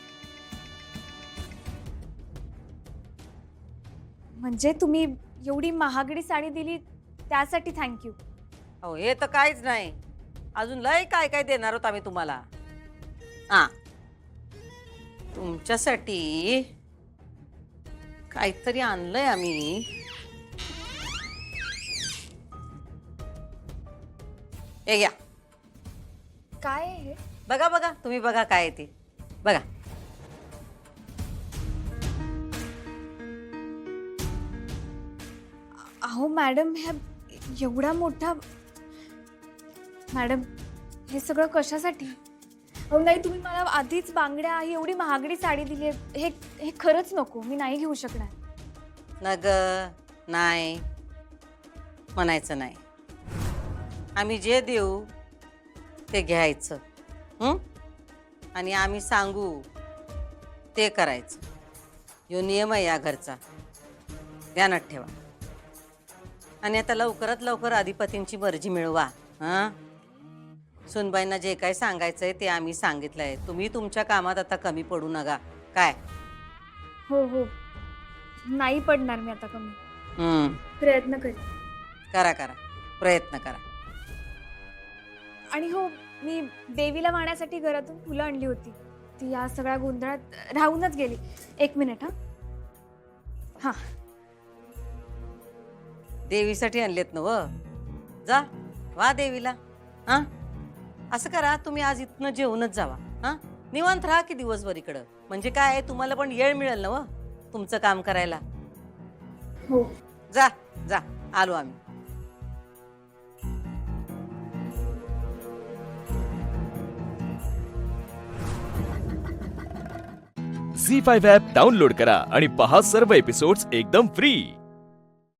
म्हणजे तुम्ही एवढी महागडी साडी दिली त्यासाठी थँक्यू. हो, हे तर काहीच नाही. अजून लय काय देणार आहोत आम्ही तुम्हाला. हा, तुमच्यासाठी काहीतरी आणलंय आम्ही. हे घ्या. काय आहे? बघा तुम्ही बघा काय आहे ते. बघा. अहो मॅडम, ह्या एवढा मोठा. मॅडम हे सगळं कशासाठी? अहो नाही, तुम्ही मला आधीच बांगड्या, ही एवढी महागडी साडी दिली आहे. हे खरंच नको, मी नाही घेऊ शकणार. नाही म्हणायचं नाही. आम्ही जे देऊ ते घ्यायचं. आणि आम्ही सांगू ते करायचं. यो नियम आहे या घरचा, ध्यानात ठेवा. आणि आता लवकरात लवकर अधिपतींची मर्जी मिळवा. सुनबाईंना जे काही सांगायचंय ते आम्ही सांगितलंय. तुम्ही तुमच्या कामात आता कमी पडू नका. काय? हो नाही पडणार मी आता कमी. प्रयत्न करा प्रयत्न करा. आणि हो, मी देवीला वाहण्यासाठी घरातून फुलं आणली होती. ती या सगळ्या गोंधळात राहूनच गेली. 1 मिनिट. हा, देवीसाठी आणलेत ना व. जा वा देवीला. असं करा, तुम्ही आज इथनं जेवूनच जावा. निवांत राहा की दिवसभर इकडं. म्हणजे काय, तुम्हाला पण वेळ मिळेल ना व तुमचं काम करायला. हो. जा आलो आम्ही. झी5 ॲप डाउनलोड करा आणि पहा सर्व एपिसोड्स एकदम फ्री.